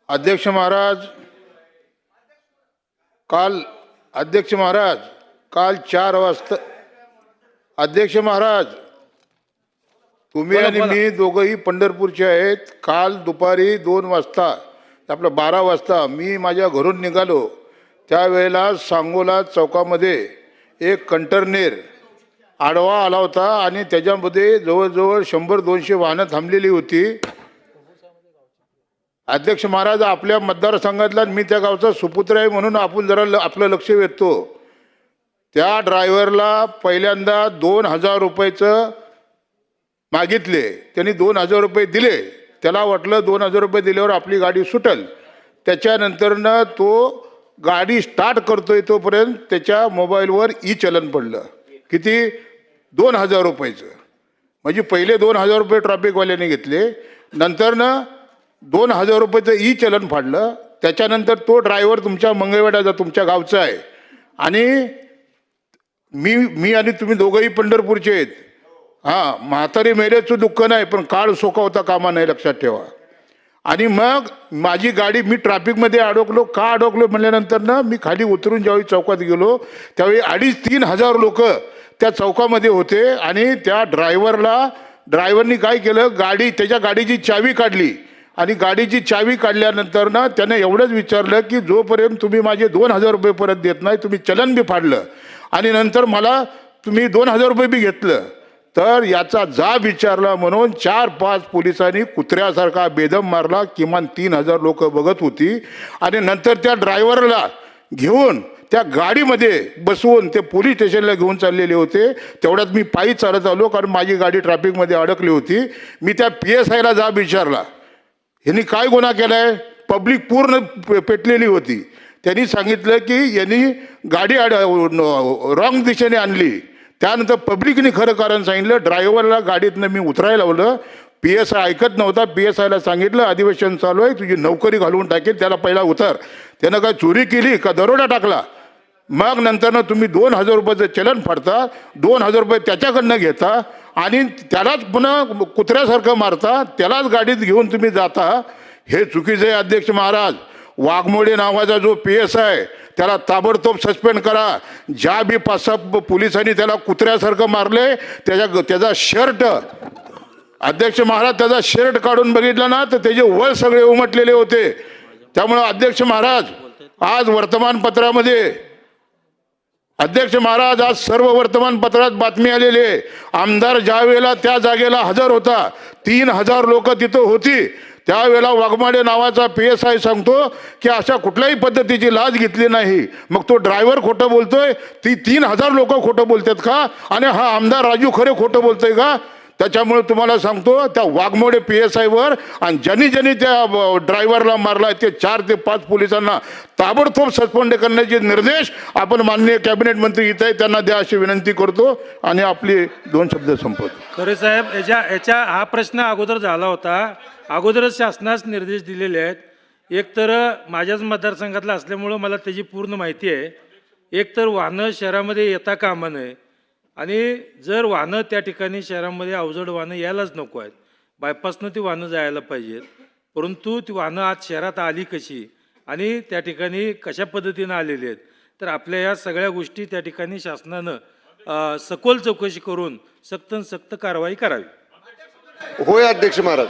अध्यक्ष महाराज, काल अध्यक्ष महाराज काल 4 वाजता अध्यक्ष महाराज, तुम्ही आणि मी दोघंही पंढरपूरचे आहेत. काल दुपारी 2 वाजता आपलं 12 वाजता मी माझ्या घरून निघालो. त्यावेळेला सांगोला चौकामध्ये एक कंटेनर आडवा आला होता आणि त्याच्यामध्ये जवळजवळ 100-200 वाहनं थांबलेली होती. अध्यक्ष महाराज, आपल्या मतदारसंघातला मी त्या गावचा सुपुत्र आहे म्हणून आपण जरा आपलं लक्ष वेधतो. त्या ड्रायव्हरला पहिल्यांदा 2000 रुपयाचं मागितले. त्यांनी 2000 रुपये दिले. त्याला वाटलं 2000 रुपये दिल्यावर आपली गाडी सुटल. त्याच्यानंतरनं तो गाडी स्टार्ट करतोय तोपर्यंत त्याच्या मोबाईलवर चलन पडलं. किती? 2000 रुपयाचं. म्हणजे पहिले 2000 रुपये ट्रॅफिकवाल्याने घेतले, नंतरनं 2000 रुपयाचं चलन फाडलं. त्याच्यानंतर तो ड्रायव्हर तुमच्या मंगळवेढ्याचा तुमच्या गावचा आहे आणि मी आणि तुम्ही दोघंही पंढरपूरचे आहेत. हां, म्हातारी मेल्याचं दुःख नाही, पण काळ सोकावता कामा नाही, लक्षात ठेवा. आणि मग माझी गाडी, मी ट्रॅफिकमध्ये अडकलो. का अडकलो म्हणल्यानंतर ना, मी खाली उतरून ज्यावेळी चौकात गेलो त्यावेळी 2,500-3 हजार लोक त्या चौकामध्ये होते. आणि त्या ड्रायव्हरनी काय केलं, त्याच्या गाडीची चावी काढली आणि गाडीची चावी काढल्यानंतर ना त्याने एवढंच विचारलं की जोपर्यंत तुम्ही माझे 2000 रुपये परत देत नाही, तुम्ही चलन बी फाडलं आणि नंतर मला तुम्ही 2000 रुपये बी घेतलं. तर याचा जाब विचारला म्हणून 4-5 पोलिसांनी कुत्र्यासारखा बेदम मारला. किमान 3000 लोक बघत होती. आणि नंतर त्या ड्रायव्हरला घेऊन त्या गाडीमध्ये बसवून ते पोलीस स्टेशनला घेऊन चाललेले होते. तेवढ्यात मी पायी चालत आलो, कारण माझी गाडी ट्रॅफिकमध्ये अडकली होती. मी त्या PSIला जाब विचारला, यांनी काय गुन्हा केलाय? पब्लिक पूर्ण पेटलेली होती. त्यांनी सांगितलं की यांनी गाडी रॉंग दिशेने आणली. त्यानंतर पब्लिकने खरं कारण सांगितलं. ड्रायव्हरला गाडीतनं मी उतरायला लावलं. PSI ऐकत नव्हता. PSIला सांगितलं अधिवेशन चालू आहे, तुझी नोकरी घालवून टाकेल, त्याला पहिला उतर. त्यानं काय चोरी केली का दरोडा टाकला? मग नंतरनं तुम्ही 2000 रुपयाचं चलन फाडता, 2000 रुपये त्याच्याकडनं घेता आणि त्यालाच पुन्हा कुत्र्यासारखं मारता, त्यालाच गाडीत घेऊन तुम्ही जाता. हे चुकीचं आहे अध्यक्ष महाराज. वाघमोडे नावाचा जो PSI त्याला ताबडतोब सस्पेंड करा. ज्या बी 5-6 पोलिसांनी त्याला कुत्र्यासारखं मारले, त्याचा शर्ट, अध्यक्ष महाराज, त्याचा शर्ट काढून बघितला ना तर त्याचे वळ सगळे उमटलेले होते. त्यामुळं अध्यक्ष महाराज, आज वर्तमानपत्रामध्ये, अध्यक्ष महाराज, आज सर्व वर्तमानपत्रात बातमी आलेली आहे. आमदार ज्या वेळेला त्या जागेला हजर होता, 3000 लोक तिथं होती. त्यावेळेला वाघमाडे नावाचा PSI सांगतो की अशा कुठल्याही पद्धतीची लाच घेतली नाही. मग तो ड्रायव्हर खोटं बोलतोय? 3000 लोक खोटं बोलतात का? आणि हा आमदार राजू खरे खोटं बोलतोय का? त्याच्यामुळे तुम्हाला सांगतो, त्या वाघमोडे PSIवर आणि ज्यांनी त्या ड्रायव्हरला मारला ते 4 ते 5 पोलिसांना ताबडतोब सस्पेंड करण्याचे निर्देश आपण माननीय कॅबिनेट मंत्री इथे त्यांना द्या अशी विनंती करतो आणि आपले 2 शब्द संपवतो. खरे साहेब, याच्या हा प्रश्न अगोदर झाला होता. अगोदरच शासनास निर्देश दिलेले आहेत. एकतर माझ्याच मतदारसंघातला असल्यामुळं मला त्याची पूर्ण माहिती आहे. एकतर वाहनं शहरामध्ये येता कामा नये आणि जर वाहनं त्या ठिकाणी शहरामध्ये अवजड वाहनं यायलाच नको आहेत, बायपासनं ती वाहनं जायला पाहिजेत. परंतु ती वाहनं आज शहरात आली कशी आणि त्या ठिकाणी कशा पद्धतीनं आलेली आहेत, तर आपल्या या सगळ्या गोष्टी त्या ठिकाणी शासनानं सखोल चौकशी करून सक्त कारवाई करावी. होय अध्यक्ष महाराज.